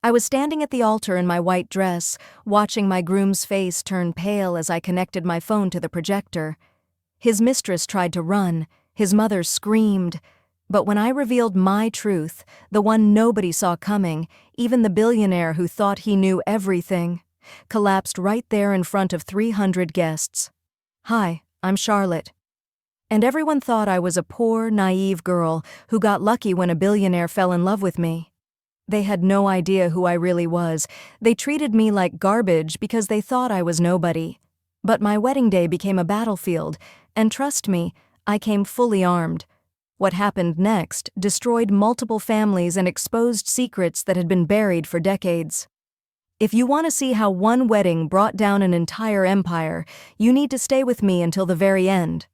I was standing at the altar in my white dress, watching my groom's face turn pale as I connected my phone to the projector. His mistress tried to run, his mother screamed. But when I revealed my truth, the one nobody saw coming, even the billionaire who thought he knew everything, collapsed right there in front of 300 guests. "Hi, I'm Charlotte." And everyone thought I was a poor, naive girl who got lucky when a billionaire fell in love with me. They had no idea who I really was. They treated me like garbage because they thought I was nobody. But my wedding day became a battlefield, and trust me, I came fully armed. What happened next destroyed multiple families and exposed secrets that had been buried for decades. If you want to see how one wedding brought down an entire empire, you need to stay with me until the very end.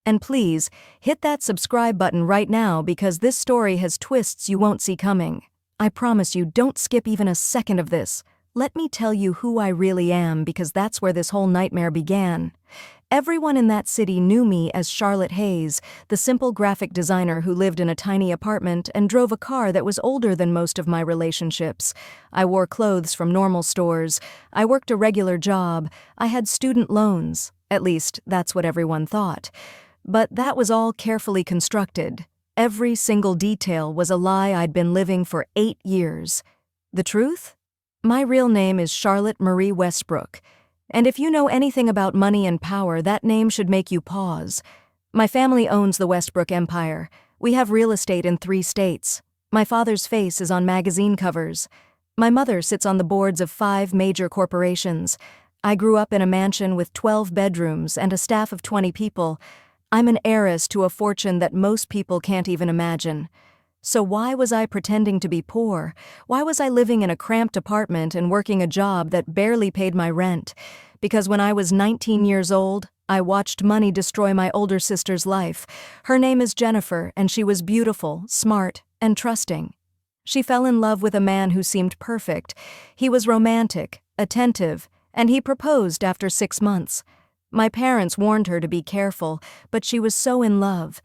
And please, hit that subscribe button right now because this story has twists you won't see coming. I promise you, don't skip even a second of this. Let me tell you who I really am because that's where this whole nightmare began. Everyone in that city knew me as Charlotte Hayes, the simple graphic designer who lived in a tiny apartment and drove a car that was older than most of my relationships. I wore clothes from normal stores. I worked a regular job. I had student loans. At least, that's what everyone thought. But that was all carefully constructed. Every single detail was a lie I'd been living for 8 years. The truth? My real name is Charlotte Marie Westbrook. And if you know anything about money and power, that name should make you pause. My family owns the Westbrook Empire. We have real estate in 3 states. My father's face is on magazine covers. My mother sits on the boards of 5 major corporations. I grew up in a mansion with 12 bedrooms and a staff of 20 people. I'm an heiress to a fortune that most people can't even imagine. So why was I pretending to be poor? Why was I living in a cramped apartment and working a job that barely paid my rent? Because when I was 19 years old, I watched money destroy my older sister's life. Her name is Jennifer, and she was beautiful, smart, and trusting. She fell in love with a man who seemed perfect. He was romantic, attentive, and he proposed after 6 months. My parents warned her to be careful, but she was so in love.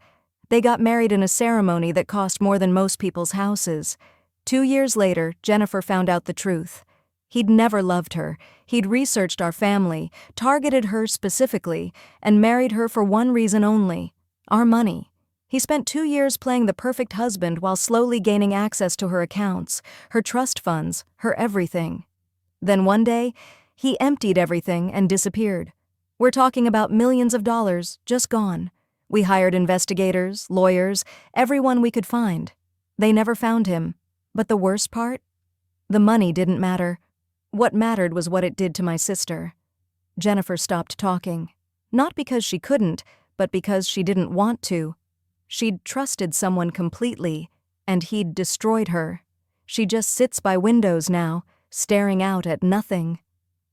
They got married in a ceremony that cost more than most people's houses. 2 years later, Jennifer found out the truth. He'd never loved her. He'd researched our family, targeted her specifically, and married her for one reason only: our money. He spent 2 years playing the perfect husband while slowly gaining access to her accounts, her trust funds, her everything. Then one day, he emptied everything and disappeared. We're talking about millions of dollars, just gone. We hired investigators, lawyers, everyone we could find. They never found him. But the worst part? The money didn't matter. What mattered was what it did to my sister. Jennifer stopped talking. Not because she couldn't, but because she didn't want to. She'd trusted someone completely, and he'd destroyed her. She just sits by windows now, staring out at nothing.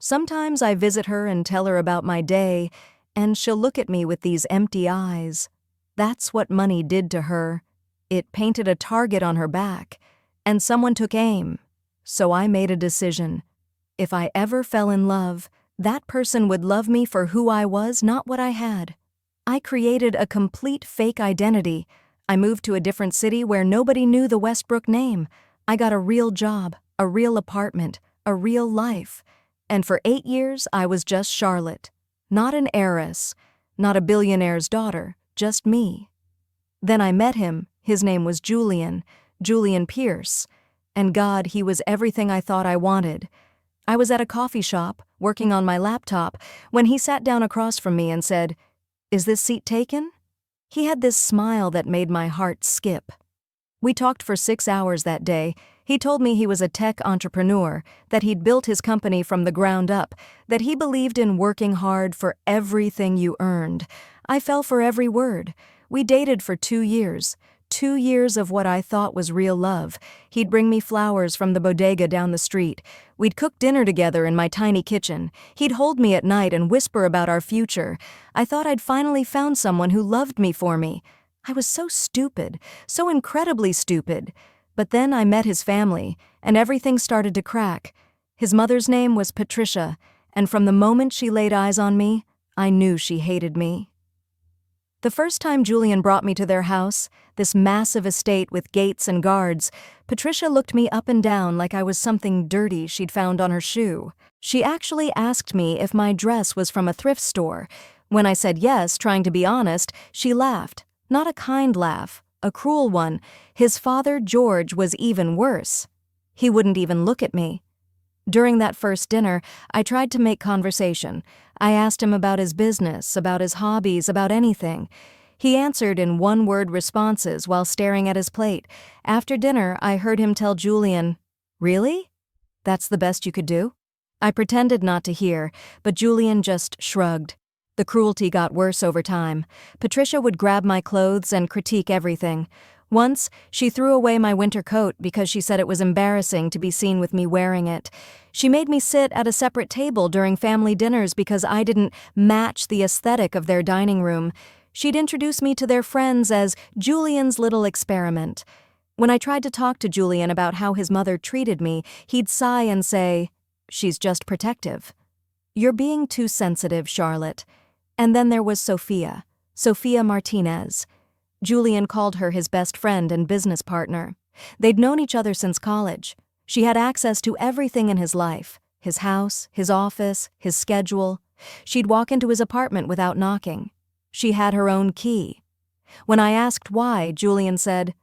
Sometimes I visit her and tell her about my day, and she'll look at me with these empty eyes. That's what money did to her. It painted a target on her back, and someone took aim. So I made a decision. If I ever fell in love, that person would love me for who I was, not what I had. I created a complete fake identity. I moved to a different city where nobody knew the Westbrook name. I got a real job, a real apartment, a real life. And for 8 years, I was just Charlotte. Not an heiress, not a billionaire's daughter, just me. Then I met him. His name was Julian Pierce. And God, he was everything I thought I wanted. I was at a coffee shop, working on my laptop, when he sat down across from me and said, "Is this seat taken?" He had this smile that made my heart skip. We talked for 6 hours that day. He told me he was a tech entrepreneur, that he'd built his company from the ground up, that he believed in working hard for everything you earned. I fell for every word. We dated for 2 years. 2 years of what I thought was real love. He'd bring me flowers from the bodega down the street. We'd cook dinner together in my tiny kitchen. He'd hold me at night and whisper about our future. I thought I'd finally found someone who loved me for me. I was so stupid, so incredibly stupid. But then I met his family, and everything started to crack. His mother's name was Patricia, and from the moment she laid eyes on me, I knew she hated me. The first time Julian brought me to their house, this massive estate with gates and guards, Patricia looked me up and down like I was something dirty she'd found on her shoe. She actually asked me if my dress was from a thrift store. When I said yes, trying to be honest, she laughed. Not a kind laugh, a cruel one. His father, George, was even worse. He wouldn't even look at me. During that first dinner, I tried to make conversation. I asked him about his business, about his hobbies, about anything. He answered in one-word responses while staring at his plate. After dinner, I heard him tell Julian, "Really? That's the best you could do?" I pretended not to hear, but Julian just shrugged. The cruelty got worse over time. Patricia would grab my clothes and critique everything. Once, she threw away my winter coat because she said it was embarrassing to be seen with me wearing it. She made me sit at a separate table during family dinners because I didn't match the aesthetic of their dining room. She'd introduce me to their friends as Julian's little experiment. When I tried to talk to Julian about how his mother treated me, he'd sigh and say, "She's just protective." "You're being too sensitive, Charlotte." And then there was Sophia Martinez. Julian called her his best friend and business partner. They'd known each other since college. She had access to everything in his life, his house, his office, his schedule. She'd walk into his apartment without knocking. She had her own key. When I asked why, Julian said,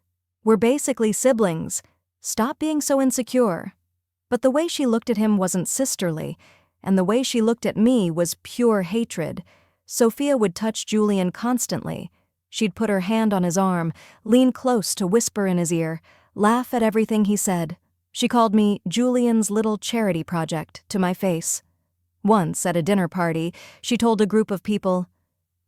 "We're basically siblings. Stop being so insecure." But the way she looked at him wasn't sisterly, and the way she looked at me was pure hatred. Sophia would touch Julian constantly. She'd put her hand on his arm, lean close to whisper in his ear, laugh at everything he said. She called me Julian's little charity project to my face. Once, at a dinner party, she told a group of people,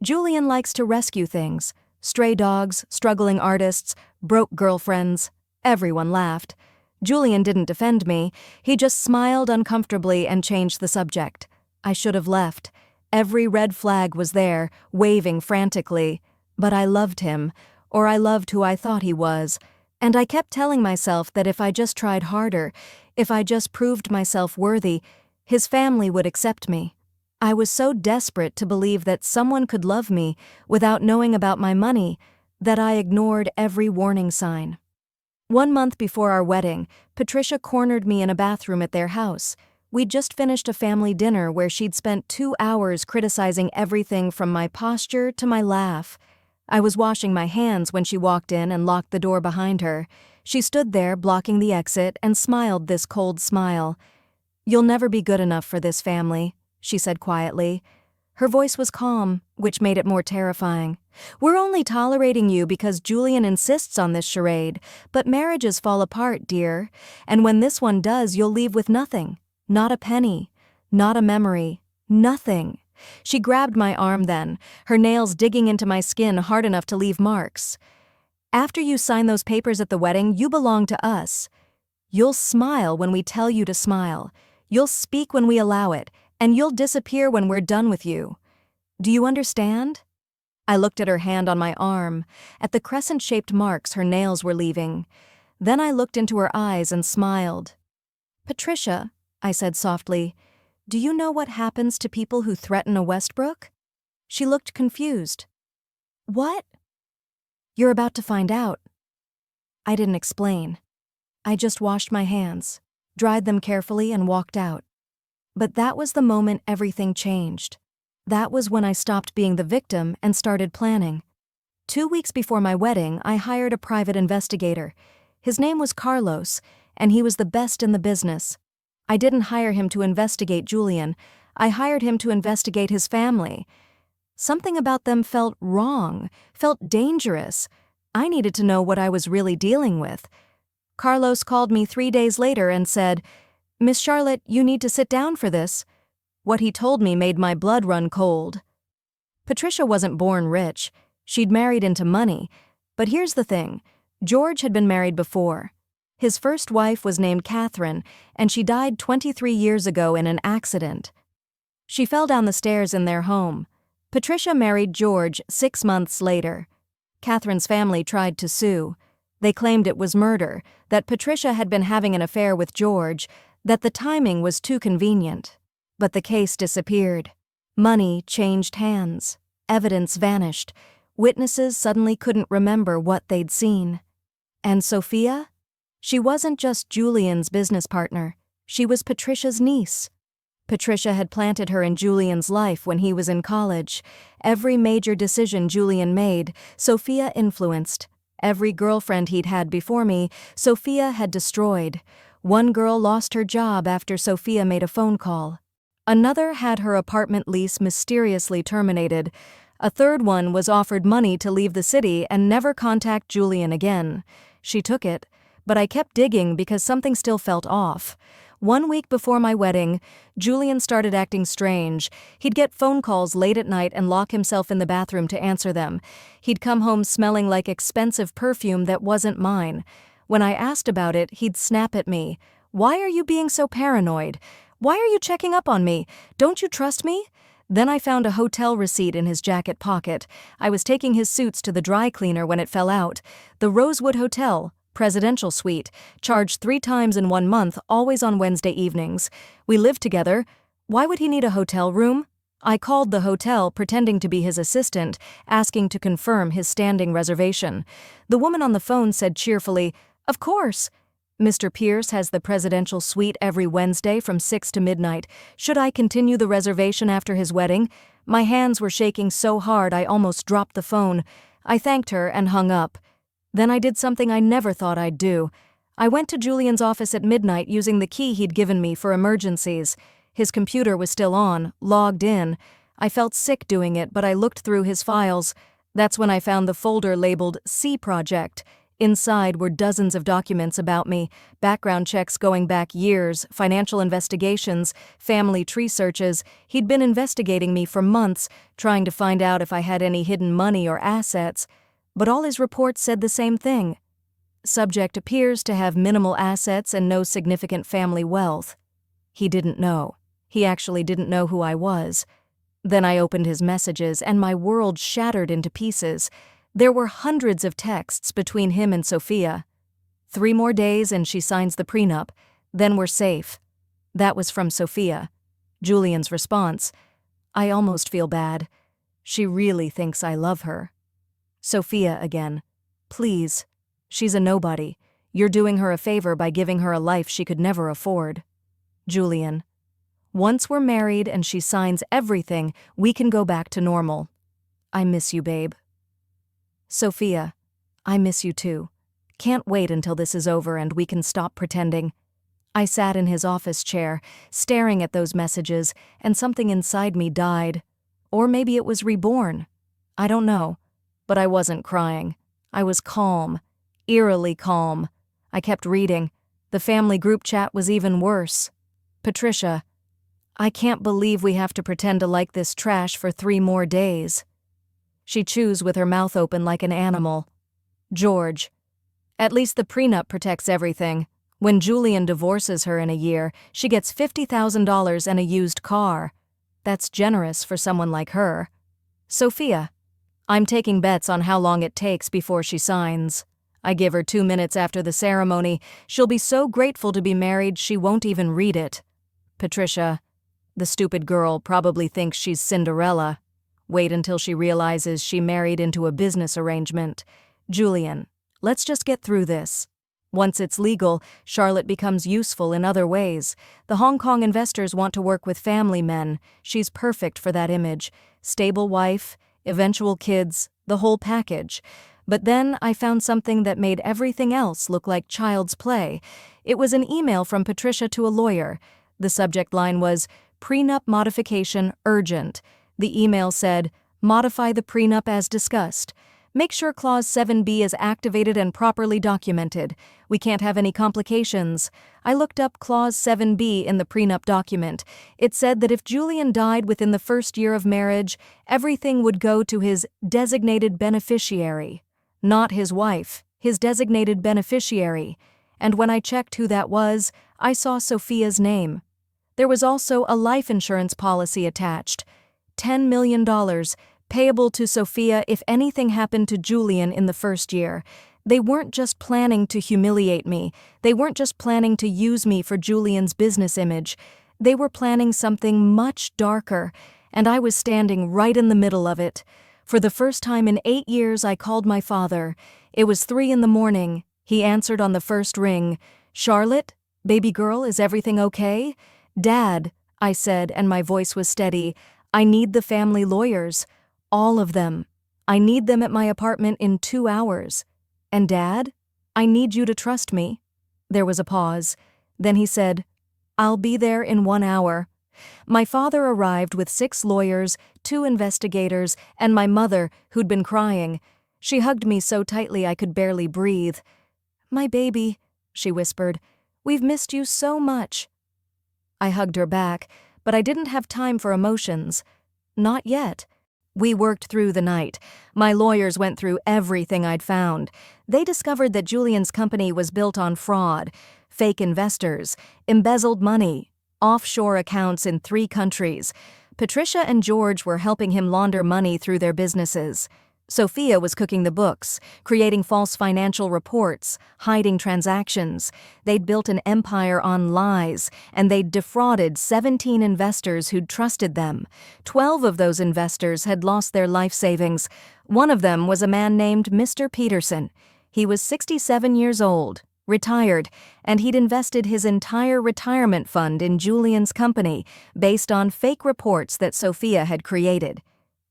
"Julian likes to rescue things. Stray dogs, struggling artists, broke girlfriends." Everyone laughed. Julian didn't defend me. He just smiled uncomfortably and changed the subject. I should have left. Every red flag was there, waving frantically. But I loved him, or I loved who I thought he was, and I kept telling myself that if I just tried harder, if I just proved myself worthy, his family would accept me. I was so desperate to believe that someone could love me without knowing about my money that I ignored every warning sign. 1 month before our wedding, Patricia cornered me in a bathroom at their house. We'd just finished a family dinner where she'd spent 2 hours criticizing everything from my posture to my laugh. I was washing my hands when she walked in and locked the door behind her. She stood there blocking the exit and smiled this cold smile. "You'll never be good enough for this family," she said quietly. Her voice was calm, which made it more terrifying. "We're only tolerating you because Julian insists on this charade, but marriages fall apart, dear, and when this one does, you'll leave with nothing. Not a penny, not a memory, nothing." She grabbed my arm then, her nails digging into my skin hard enough to leave marks. "After you sign those papers at the wedding, you belong to us. You'll smile when we tell you to smile. You'll speak when we allow it, and you'll disappear when we're done with you. Do you understand?" I looked at her hand on my arm, at the crescent-shaped marks her nails were leaving. Then I looked into her eyes and smiled. "Patricia," I said softly, "do you know what happens to people who threaten a Westbrook?" She looked confused. "What?" "You're about to find out." I didn't explain. I just washed my hands, dried them carefully, and walked out. But that was the moment everything changed. That was when I stopped being the victim and started planning. 2 weeks before my wedding, I hired a private investigator. His name was Carlos, and he was the best in the business. I didn't hire him to investigate Julian. I hired him to investigate his family. Something about them felt wrong, felt dangerous. I needed to know what I was really dealing with. Carlos called me 3 days later and said, "Miss Charlotte, you need to sit down for this." What he told me made my blood run cold. Patricia wasn't born rich. She'd married into money. But here's the thing. George had been married before. His first wife was named Catherine, and she died 23 years ago in an accident. She fell down the stairs in their home. Patricia married George 6 months later. Catherine's family tried to sue. They claimed it was murder, that Patricia had been having an affair with George, that the timing was too convenient. But the case disappeared. Money changed hands. Evidence vanished. Witnesses suddenly couldn't remember what they'd seen. And Sophia? She wasn't just Julian's business partner. She was Patricia's niece. Patricia had planted her in Julian's life when he was in college. Every major decision Julian made, Sophia influenced. Every girlfriend he'd had before me, Sophia had destroyed. One girl lost her job after Sophia made a phone call. Another had her apartment lease mysteriously terminated. A third one was offered money to leave the city and never contact Julian again. She took it, but I kept digging because something still felt off. 1 week before my wedding, Julian started acting strange. He'd get phone calls late at night and lock himself in the bathroom to answer them. He'd come home smelling like expensive perfume that wasn't mine. When I asked about it, he'd snap at me. "Why are you being so paranoid? Why are you checking up on me? Don't you trust me?" Then I found a hotel receipt in his jacket pocket. I was taking his suits to the dry cleaner when it fell out. The Rosewood Hotel, presidential suite, charged 3 times in 1 month, always on Wednesday evenings. We lived together. Why would he need a hotel room? I called the hotel, pretending to be his assistant, asking to confirm his standing reservation. The woman on the phone said cheerfully, "Of course. Mr. Pierce has the presidential suite every Wednesday from 6 to midnight. Should I continue the reservation after his wedding?" My hands were shaking so hard I almost dropped the phone. I thanked her and hung up. Then I did something I never thought I'd do. I went to Julian's office at midnight using the key he'd given me for emergencies. His computer was still on, logged in. I felt sick doing it, but I looked through his files. That's when I found the folder labeled C Project. Inside were dozens of documents about me, background checks going back years, financial investigations, family tree searches. He'd been investigating me for months, trying to find out if I had any hidden money or assets. But all his reports said the same thing. Subject appears to have minimal assets and no significant family wealth. He didn't know. He actually didn't know who I was. Then I opened his messages and my world shattered into pieces. There were hundreds of texts between him and Sophia. 3 more days and she signs the prenup. Then we're safe. That was from Sophia. Julian's response: "I almost feel bad. She really thinks I love her." Sophia again: "Please. She's a nobody. You're doing her a favor by giving her a life she could never afford." Julian: "Once we're married and she signs everything, we can go back to normal. I miss you, babe." Sophia: "I miss you too. Can't wait until this is over and we can stop pretending." I sat in his office chair, staring at those messages, and something inside me died. Or maybe it was reborn. I don't know. But I wasn't crying. I was calm, eerily calm. I kept reading. The family group chat was even worse. Patricia: "I can't believe we have to pretend to like this trash for 3 more days." She chews with her mouth open like an animal. George: "At least the prenup protects everything. When Julian divorces her in a year, she gets $50,000 and a used car. That's generous for someone like her." Sophia: "I'm taking bets on how long it takes before she signs. I give her 2 minutes after the ceremony. She'll be so grateful to be married she won't even read it." Patricia: "The stupid girl probably thinks she's Cinderella. Wait until she realizes she married into a business arrangement." Julian: "Let's just get through this. Once it's legal, Charlotte becomes useful in other ways. The Hong Kong investors want to work with family men. She's perfect for that image. Stable wife, eventual kids, the whole package." But then I found something that made everything else look like child's play. It was an email from Patricia to a lawyer. The subject line was, "Prenup modification urgent." The email said, "Modify the prenup as discussed. Make sure Clause 7B is activated and properly documented. We can't have any complications." I looked up Clause 7B in the prenup document. It said that if Julian died within the first year of marriage, everything would go to his designated beneficiary. Not his wife, his designated beneficiary. And when I checked who that was, I saw Sophia's name. There was also a life insurance policy attached. $10 million, payable to Sophia if anything happened to Julian in the first year. They weren't just planning to humiliate me. They weren't just planning to use me for Julian's business image. They were planning something much darker, and I was standing right in the middle of it. For the first time in 8 years, I called my father. It was 3 in the morning. He answered on the first ring. "Charlotte? Baby girl, is everything okay?" "Dad," I said, and my voice was steady, "I need the family lawyers. All of them. I need them at my apartment in 2 hours." "And Dad? I need you to trust me." There was a pause. Then he said, "I'll be there in 1 hour." My father arrived with 6 lawyers, 2 investigators, and my mother, who'd been crying. She hugged me so tightly I could barely breathe. "My baby," she whispered, "we've missed you so much." I hugged her back, but I didn't have time for emotions. Not yet. We worked through the night. My lawyers went through everything I'd found. They discovered that Julian's company was built on fraud, fake investors, embezzled money, offshore accounts in 3 countries. Patricia and George were helping him launder money through their businesses. Sophia was cooking the books, creating false financial reports, hiding transactions. They'd built an empire on lies, and they'd defrauded 17 investors who'd trusted them. 12 of those investors had lost their life savings. One of them was a man named Mr. Peterson. He was 67 years old, retired, and he'd invested his entire retirement fund in Julian's company based on fake reports that Sophia had created.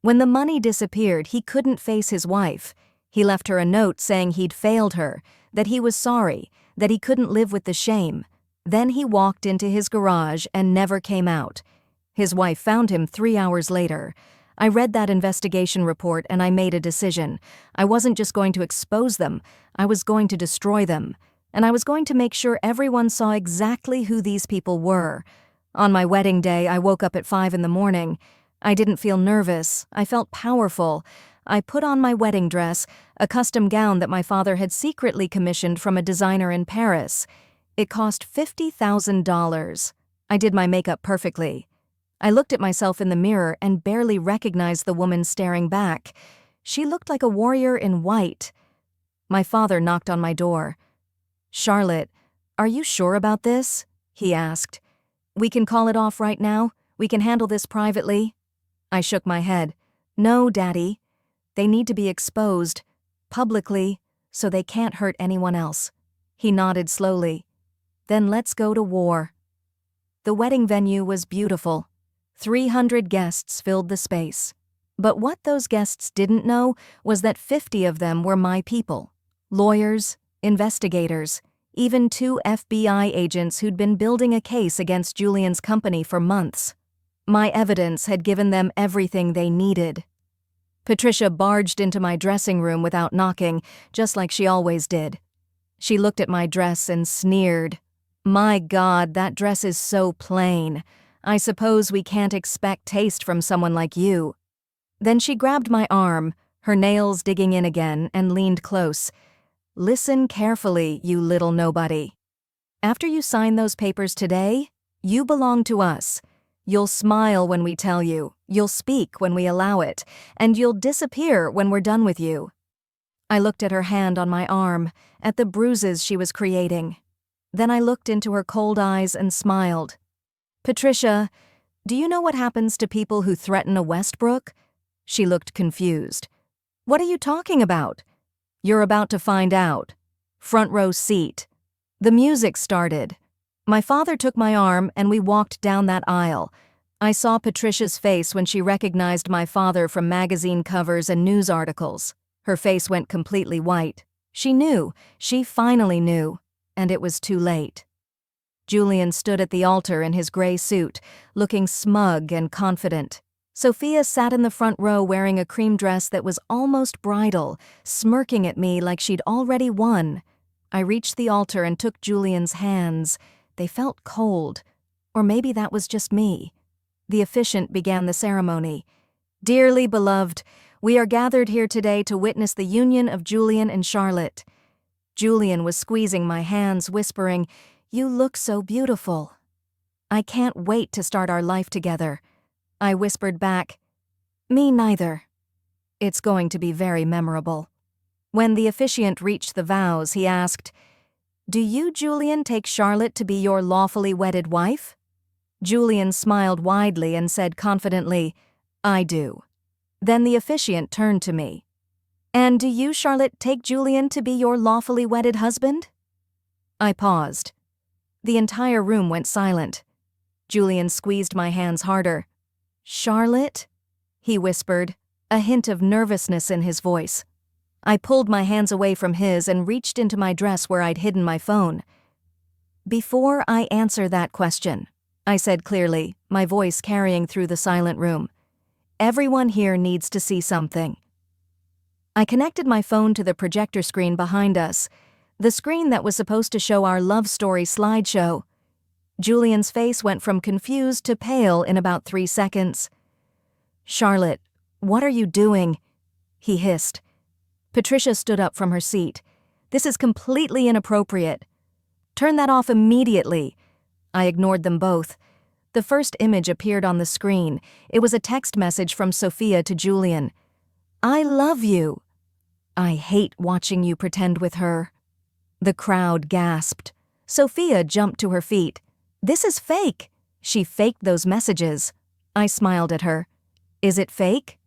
When the money disappeared, he couldn't face his wife. He left her a note saying he'd failed her, that he was sorry, that he couldn't live with the shame. Then he walked into his garage and never came out. His wife found him 3 hours later. I read that investigation report and I made a decision. I wasn't just going to expose them, I was going to destroy them. And I was going to make sure everyone saw exactly who these people were. On my wedding day, I woke up at 5 in the morning. I didn't feel nervous. I felt powerful. I put on my wedding dress, a custom gown that my father had secretly commissioned from a designer in Paris. It cost $50,000. I did my makeup perfectly. I looked at myself in the mirror and barely recognized the woman staring back. She looked like a warrior in white. My father knocked on my door. "Charlotte, are you sure about this?" he asked. "We can call it off right now? We can handle this privately?" I shook my head. "No, Daddy. They need to be exposed, publicly, so they can't hurt anyone else." He nodded slowly. "Then let's go to war." The wedding venue was beautiful. 300 guests filled the space. But what those guests didn't know was that 50 of them were my people. Lawyers, investigators, even 2 FBI agents who'd been building a case against Julian's company for months. My evidence had given them everything they needed. Patricia barged into my dressing room without knocking, just like she always did. She looked at my dress and sneered. "My God, that dress is so plain. I suppose we can't expect taste from someone like you." Then she grabbed my arm, her nails digging in again, and leaned close. "Listen carefully, you little nobody. After you sign those papers today, you belong to us. You'll smile when we tell you, you'll speak when we allow it, and you'll disappear when we're done with you." I looked at her hand on my arm, at the bruises she was creating. Then I looked into her cold eyes and smiled. "Patricia, do you know what happens to people who threaten a Westbrook?" She looked confused. "What are you talking about?" "You're about to find out. Front row seat." The music started. My father took my arm and we walked down that aisle. I saw Patricia's face when she recognized my father from magazine covers and news articles. Her face went completely white. She knew. She finally knew. And it was too late. Julian stood at the altar in his gray suit, looking smug and confident. Sophia sat in the front row wearing a cream dress that was almost bridal, smirking at me like she'd already won. I reached the altar and took Julian's hands. They felt cold. Or maybe that was just me. The officiant began the ceremony. "Dearly beloved, we are gathered here today to witness the union of Julian and Charlotte." Julian was squeezing my hands, whispering, "You look so beautiful." "I can't wait to start our life together." I whispered back, "Me neither." It's going to be very memorable. When the officiant reached the vows, he asked, "Do you, Julian, take Charlotte to be your lawfully wedded wife?" Julian smiled widely and said confidently, "I do." Then the officiant turned to me. "And do you, Charlotte, take Julian to be your lawfully wedded husband?" I paused. The entire room went silent. Julian squeezed my hands harder. "Charlotte?" he whispered, a hint of nervousness in his voice. I pulled my hands away from his and reached into my dress where I'd hidden my phone. "Before I answer that question," I said clearly, my voice carrying through the silent room, "everyone here needs to see something." I connected my phone to the projector screen behind us, the screen that was supposed to show our love story slideshow. Julian's face went from confused to pale in about 3 seconds. "Charlotte, what are you doing?" he hissed. Patricia stood up from her seat. "This is completely inappropriate. Turn that off immediately." I ignored them both. The first image appeared on the screen. It was a text message from Sophia to Julian. "I love you." "I hate watching you pretend with her." The crowd gasped. Sophia jumped to her feet. "This is fake." She faked those messages. I smiled at her. "Is it fake?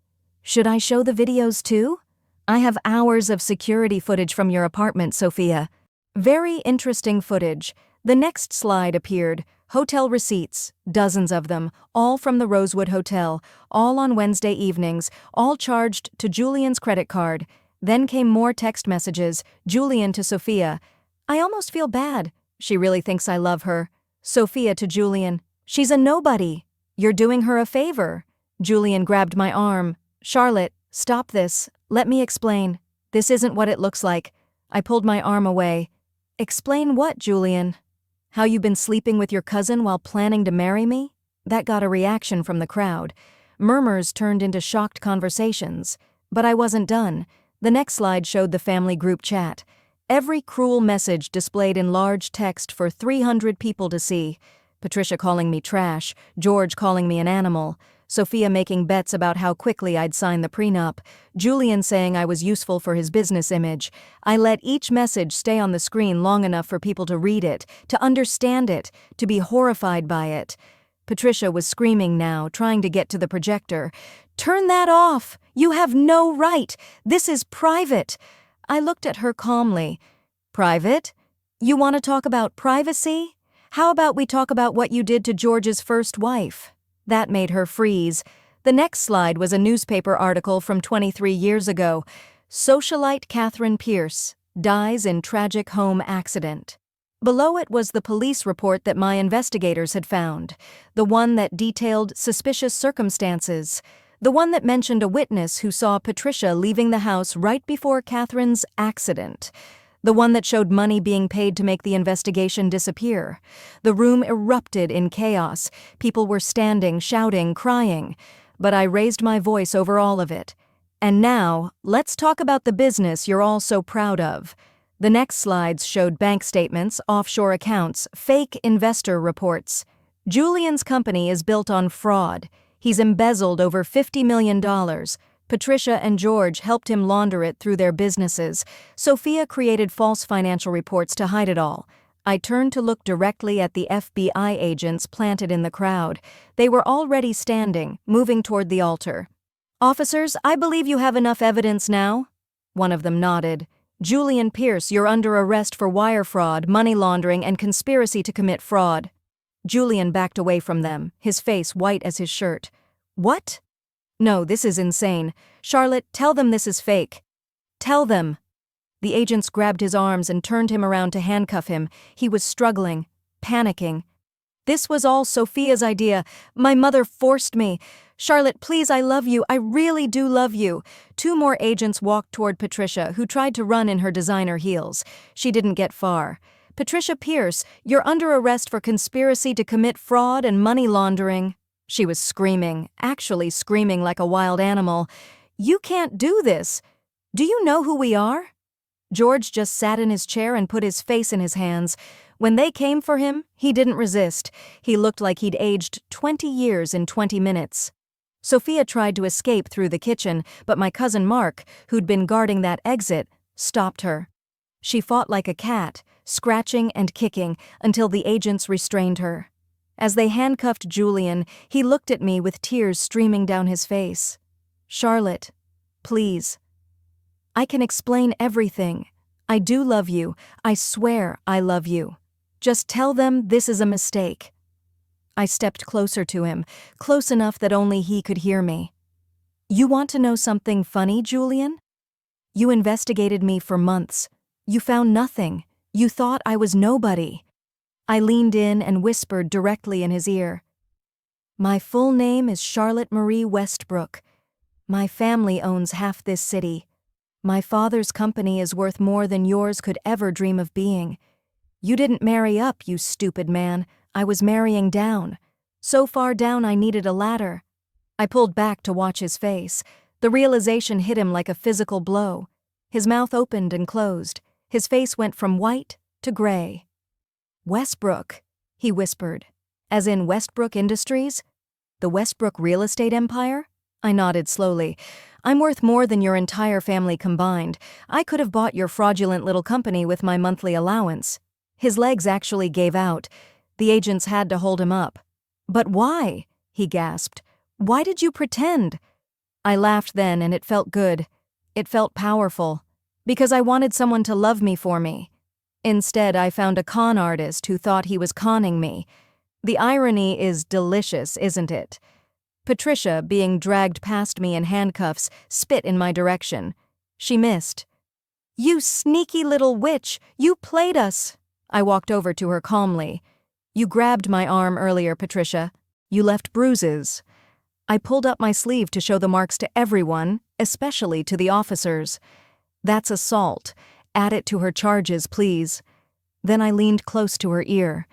Should I show the videos too? I have hours of security footage from your apartment, Sophia." Very interesting footage. The next slide appeared. Hotel receipts, dozens of them, all from the Rosewood Hotel, all on Wednesday evenings, all charged to Julian's credit card. Then came more text messages, Julian to Sophia. "I almost feel bad. She really thinks I love her." Sophia to Julian. "She's a nobody. You're doing her a favor." Julian grabbed my arm. "Charlotte, stop this. Let me explain. This isn't what it looks like." I pulled my arm away. "Explain what, Julian? How you been sleeping with your cousin while planning to marry me?" That got a reaction from the crowd. Murmurs turned into shocked conversations. But I wasn't done. The next slide showed the family group chat. Every cruel message displayed in large text for 300 people to see. Patricia calling me trash, George calling me an animal, Sophia making bets about how quickly I'd sign the prenup, Julian saying I was useful for his business image. I let each message stay on the screen long enough for people to read it, to understand it, to be horrified by it. Patricia was screaming now, trying to get to the projector. "Turn that off! You have no right! This is private!" I looked at her calmly. "Private? You want to talk about privacy? How about we talk about what you did to George's first wife?" That made her freeze. The next slide was a newspaper article from 23 years ago. "Socialite Catherine Pierce dies in tragic home accident." Below it was the police report that my investigators had found, the one that detailed suspicious circumstances, the one that mentioned a witness who saw Patricia leaving the house right before Catherine's accident, the one that showed money being paid to make the investigation disappear. The room erupted in chaos. People were standing, shouting, crying. But I raised my voice over all of it. "And now, let's talk about the business you're all so proud of." The next slides showed bank statements, offshore accounts, fake investor reports. Julian's company is built on fraud. He's embezzled over $50 million. Patricia and George helped him launder it through their businesses. Sophia created false financial reports to hide it all. I turned to look directly at the FBI agents planted in the crowd. They were already standing, moving toward the altar. "Officers, I believe you have enough evidence now." One of them nodded. "Julian Pierce, you're under arrest for wire fraud, money laundering, and conspiracy to commit fraud." Julian backed away from them, his face white as his shirt. "What? No, this is insane. Charlotte, tell them this is fake. Tell them." The agents grabbed his arms and turned him around to handcuff him. He was struggling, panicking. "This was all Sophia's idea. My mother forced me. Charlotte, please, I love you. I really do love you." Two more agents walked toward Patricia, who tried to run in her designer heels. She didn't get far. "Patricia Pierce, you're under arrest for conspiracy to commit fraud and money laundering." She was screaming, actually screaming like a wild animal. "You can't do this. Do you know who we are?" George just sat in his chair and put his face in his hands. When they came for him, he didn't resist. He looked like he'd aged 20 years in 20 minutes. Sophia tried to escape through the kitchen, but my cousin Mark, who'd been guarding that exit, stopped her. She fought like a cat, scratching and kicking, until the agents restrained her. As they handcuffed Julian, he looked at me with tears streaming down his face. Charlotte, please. I can explain everything. I do love you. I swear I love you. Just tell them this is a mistake. I stepped closer to him, close enough that only he could hear me. You want to know something funny, Julian? You investigated me for months. You found nothing. You thought I was nobody. I leaned in and whispered directly in his ear. My full name is Charlotte Marie Westbrook. My family owns half this city. My father's company is worth more than yours could ever dream of being. You didn't marry up, you stupid man. I was marrying down. So far down I needed a ladder. I pulled back to watch his face. The realization hit him like a physical blow. His mouth opened and closed. His face went from white to gray. Westbrook, he whispered. As in Westbrook Industries? The Westbrook real estate empire? I nodded slowly. I'm worth more than your entire family combined. I could have bought your fraudulent little company with my monthly allowance. His legs actually gave out. The agents had to hold him up. But why? He gasped. Why did you pretend? I laughed then, and it felt good. It felt powerful. Because I wanted someone to love me for me. Instead, I found a con artist who thought he was conning me. The irony is delicious, isn't it? Patricia, being dragged past me in handcuffs, spit in my direction. She missed. You sneaky little witch! You played us! I walked over to her calmly. You grabbed my arm earlier, Patricia. You left bruises. I pulled up my sleeve to show the marks to everyone, especially to the officers. That's assault. Add it to her charges, please. Then I leaned close to her ear.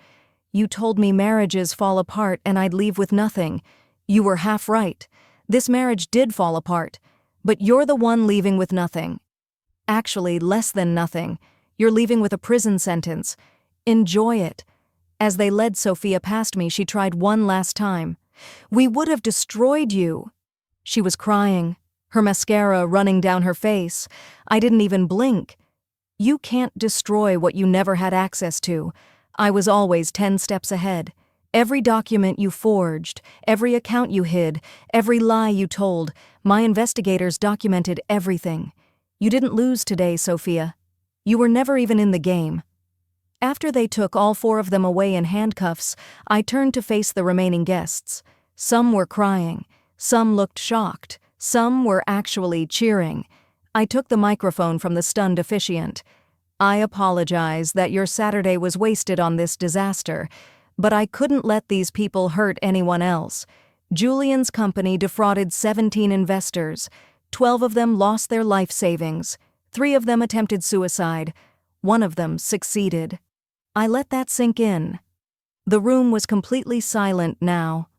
You told me marriages fall apart and I'd leave with nothing. You were half right. This marriage did fall apart, but you're the one leaving with nothing. Actually, less than nothing. You're leaving with a prison sentence. Enjoy it. As they led Sophia past me, she tried one last time. We would have destroyed you. She was crying, her mascara running down her face. I didn't even blink. You can't destroy what you never had access to. I was always 10 steps ahead. Every document you forged, every account you hid, every lie you told, my investigators documented everything. You didn't lose today, Sophia. You were never even in the game. After they took all 4 of them away in handcuffs, I turned to face the remaining guests. Some were crying, some looked shocked, some were actually cheering. I took the microphone from the stunned officiant. I apologize that your Saturday was wasted on this disaster, but I couldn't let these people hurt anyone else. Julian's company defrauded 17 investors. 12 of them lost their life savings. 3 of them attempted suicide. 1 of them succeeded. I let that sink in. The room was completely silent now.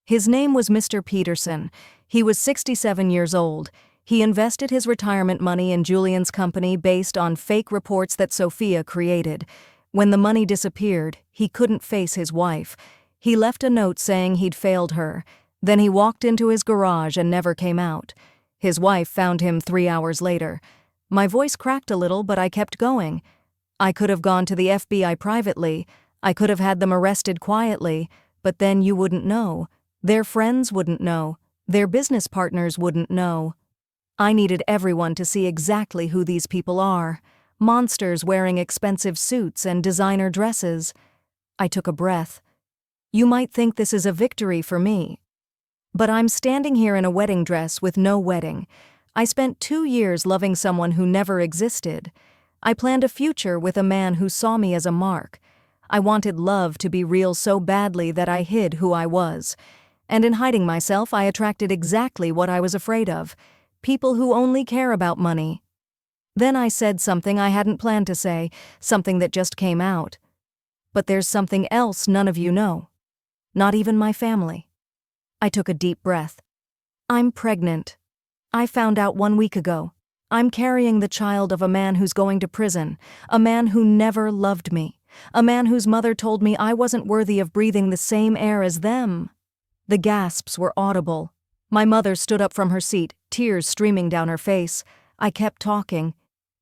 His name was Mr. Peterson. He was 67 years old. He invested his retirement money in Julian's company based on fake reports that Sophia created. When the money disappeared, he couldn't face his wife. He left a note saying he'd failed her. Then he walked into his garage and never came out. His wife found him 3 hours later. My voice cracked a little, but I kept going. I could have gone to the FBI privately. I could have had them arrested quietly, but then you wouldn't know. Their friends wouldn't know. Their business partners wouldn't know. I needed everyone to see exactly who these people are. Monsters wearing expensive suits and designer dresses. I took a breath. You might think this is a victory for me. But I'm standing here in a wedding dress with no wedding. I spent 2 years loving someone who never existed. I planned a future with a man who saw me as a mark. I wanted love to be real so badly that I hid who I was. And in hiding myself, I attracted exactly what I was afraid of. People who only care about money. Then I said something I hadn't planned to say, something that just came out. But there's something else none of you know. Not even my family. I took a deep breath. I'm pregnant. I found out 1 week ago. I'm carrying the child of a man who's going to prison, a man who never loved me, a man whose mother told me I wasn't worthy of breathing the same air as them. The gasps were audible. My mother stood up from her seat, tears streaming down her face. I kept talking.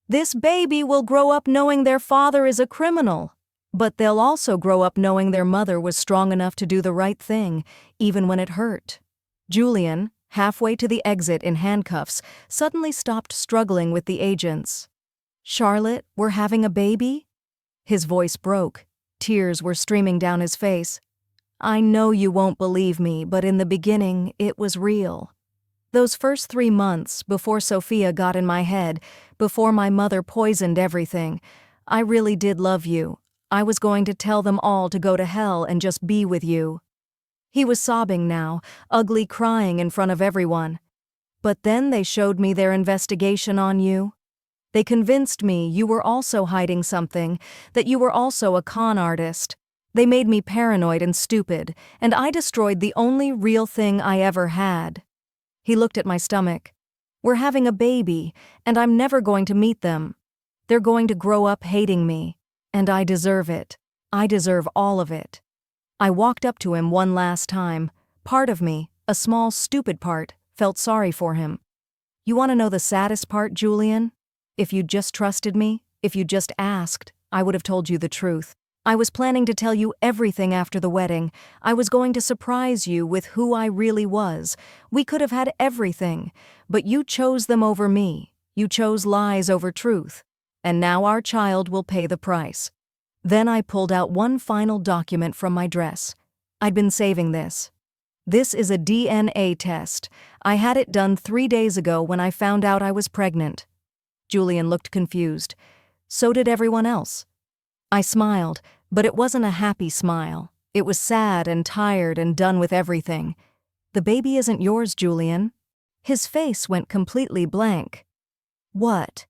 This baby will grow up knowing their father is a criminal. But they'll also grow up knowing their mother was strong enough to do the right thing, even when it hurt. Julian, halfway to the exit in handcuffs, suddenly stopped struggling with the agents. "Charlotte, we're having a baby?" His voice broke. Tears were streaming down his face. "I know you won't believe me, but in the beginning, it was real. Those first 3 months, before Sophia got in my head, before my mother poisoned everything, I really did love you. I was going to tell them all to go to hell and just be with you." He was sobbing now, ugly crying in front of everyone. "But then they showed me their investigation on you. They convinced me you were also hiding something, that you were also a con artist. They made me paranoid and stupid, and I destroyed the only real thing I ever had." He looked at my stomach. "We're having a baby, and I'm never going to meet them. They're going to grow up hating me, and I deserve it. I deserve all of it." I walked up to him one last time. Part of me, a small stupid part, felt sorry for him. "You want to know the saddest part, Julian? If you'd just trusted me, if you'd just asked, I would have told you the truth. I was planning to tell you everything after the wedding. I was going to surprise you with who I really was. We could have had everything, but you chose them over me. You chose lies over truth. And now our child will pay the price." Then I pulled out one final document from my dress. I'd been saving this. "This is a DNA test. I had it done 3 days ago when I found out I was pregnant." Julian looked confused. So did everyone else. I smiled, but it wasn't a happy smile. It was sad and tired and done with everything. "The baby isn't yours, Julian." His face went completely blank. "What?"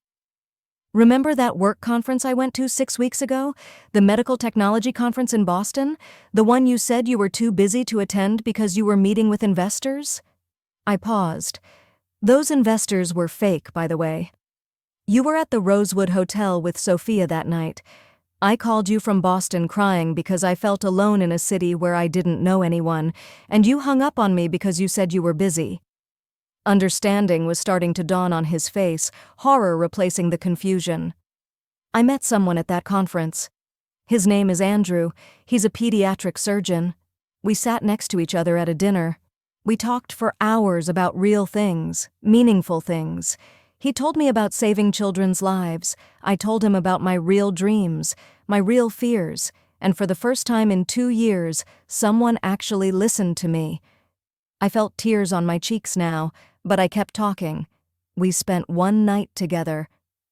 "Remember that work conference I went to 6 weeks ago? The medical technology conference in Boston? The one you said you were too busy to attend because you were meeting with investors?" I paused. "Those investors were fake, by the way. You were at the Rosewood Hotel with Sophia that night. I called you from Boston crying because I felt alone in a city where I didn't know anyone, and you hung up on me because you said you were busy." Understanding was starting to dawn on his face, horror replacing the confusion. "I met someone at that conference. His name is Andrew. He's a pediatric surgeon. We sat next to each other at a dinner. We talked for hours about real things, meaningful things. He told me about saving children's lives. I told him about my real dreams, my real fears, and for the first time in 2 years, someone actually listened to me." I felt tears on my cheeks now, but I kept talking. "We spent one night together.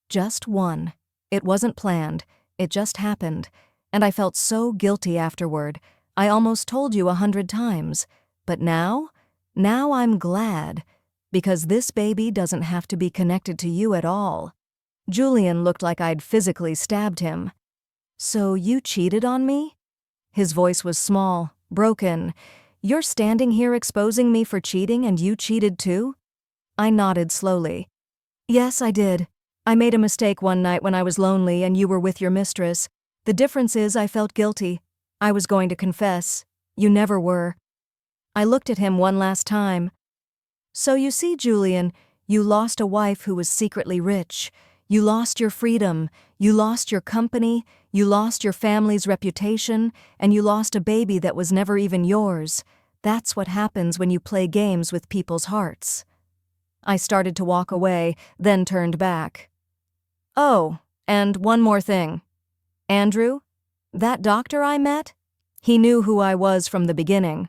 Just one. It wasn't planned. It just happened. And I felt so guilty afterward. I almost told you 100 times. But now I'm glad. Because this baby doesn't have to be connected to you at all." Julian looked like I'd physically stabbed him. "So you cheated on me?" His voice was small, broken. "You're standing here exposing me for cheating and you cheated too?" I nodded slowly. "Yes, I did. I made a mistake one night when I was lonely and you were with your mistress. The difference is I felt guilty. I was going to confess. You never were." I looked at him one last time. "So you see, Julian, you lost a wife who was secretly rich. You lost your freedom. You lost your company. You lost your family's reputation. And you lost a baby that was never even yours. That's what happens when you play games with people's hearts." I started to walk away, then turned back. "Oh, and one more thing. Andrew, that doctor I met, he knew who I was from the beginning.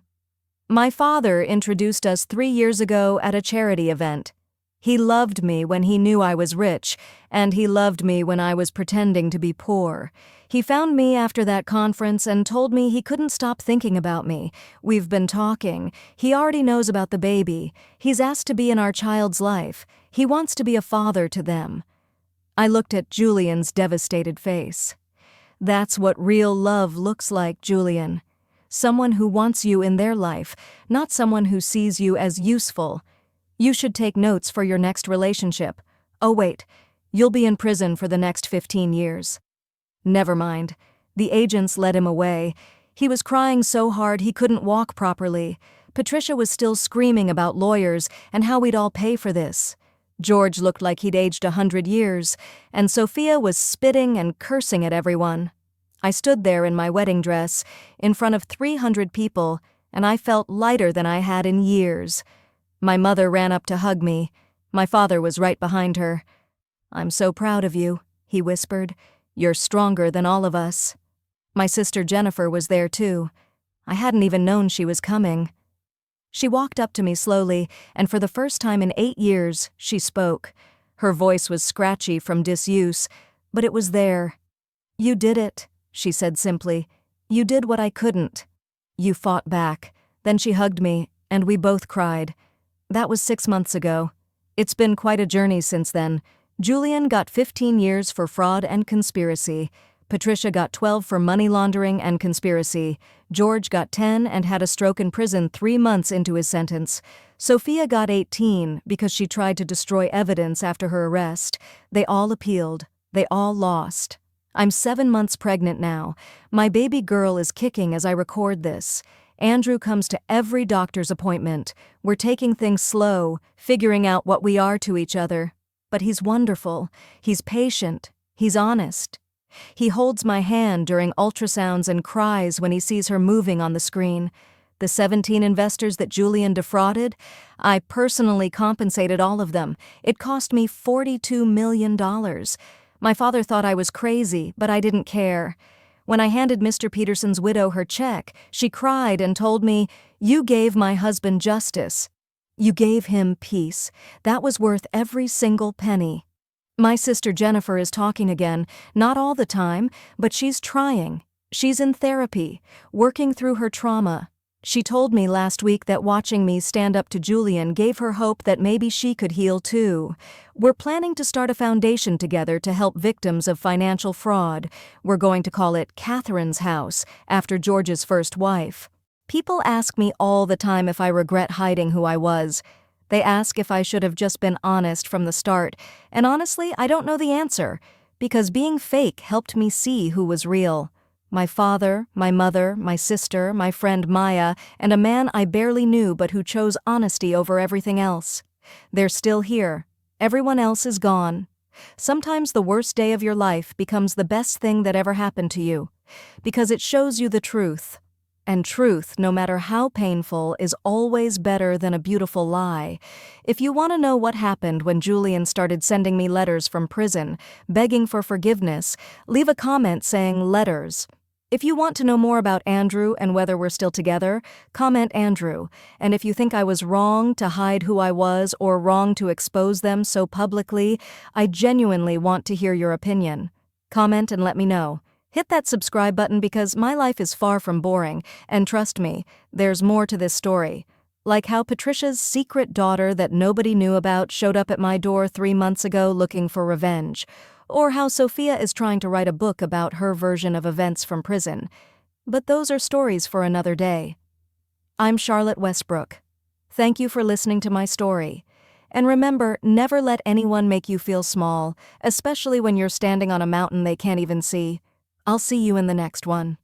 My father introduced us 3 years ago at a charity event. He loved me when he knew I was rich, and he loved me when I was pretending to be poor. He found me after that conference and told me he couldn't stop thinking about me. We've been talking. He already knows about the baby. He's asked to be in our child's life. He wants to be a father to them." I looked at Julian's devastated face. "That's what real love looks like, Julian. Someone who wants you in their life, not someone who sees you as useful. You should take notes for your next relationship. Oh wait, you'll be in prison for the next 15 years. Never mind. The agents led him away. He was crying so hard he couldn't walk properly. Patricia was still screaming about lawyers and how we'd all pay for this. George looked like he'd aged 100 years, and Sophia was spitting and cursing at everyone. I stood there in my wedding dress, in front of 300 people, and I felt lighter than I had in years. My mother ran up to hug me. My father was right behind her. "I'm so proud of you," he whispered. "You're stronger than all of us." My sister Jennifer was there too. I hadn't even known she was coming. She walked up to me slowly, and for the first time in 8 years, she spoke. Her voice was scratchy from disuse, but it was there. "You did it," she said simply. "You did what I couldn't. You fought back." Then she hugged me, and we both cried. That was 6 months ago. It's been quite a journey since then. Julian got 15 years for fraud and conspiracy. Patricia got 12 for money laundering and conspiracy. George got 10 and had a stroke in prison 3 months into his sentence. Sophia got 18 because she tried to destroy evidence after her arrest. They all appealed. They all lost. I'm 7 months pregnant now. My baby girl is kicking as I record this. Andrew comes to every doctor's appointment. We're taking things slow, figuring out what we are to each other. But he's wonderful. He's patient. He's honest. He holds my hand during ultrasounds and cries when he sees her moving on the screen. The 17 investors that Julian defrauded, I personally compensated all of them. It cost me $42 million. My father thought I was crazy, but I didn't care. When I handed Mr. Peterson's widow her check, she cried and told me, "You gave my husband justice. You gave him peace. That was worth every single penny." My sister Jennifer is talking again, not all the time, but she's trying. She's in therapy, working through her trauma. She told me last week that watching me stand up to Julian gave her hope that maybe she could heal too. We're planning to start a foundation together to help victims of financial fraud. We're going to call it Catherine's House, after George's first wife. People ask me all the time if I regret hiding who I was. They ask if I should have just been honest from the start, and honestly, I don't know the answer, because being fake helped me see who was real. My father, my mother, my sister, my friend Maya, and a man I barely knew but who chose honesty over everything else. They're still here. Everyone else is gone. Sometimes the worst day of your life becomes the best thing that ever happened to you, because it shows you the truth. And truth, no matter how painful, is always better than a beautiful lie. If you want to know what happened when Julian started sending me letters from prison, begging for forgiveness, leave a comment saying letters. If you want to know more about Andrew and whether we're still together, comment Andrew. And if you think I was wrong to hide who I was or wrong to expose them so publicly, I genuinely want to hear your opinion. Comment and let me know. Hit that subscribe button because my life is far from boring, and trust me, there's more to this story. Like how Patricia's secret daughter that nobody knew about showed up at my door 3 months ago looking for revenge, or how Sophia is trying to write a book about her version of events from prison. But those are stories for another day. I'm Charlotte Westbrook. Thank you for listening to my story. And remember, never let anyone make you feel small, especially when you're standing on a mountain they can't even see. I'll see you in the next one.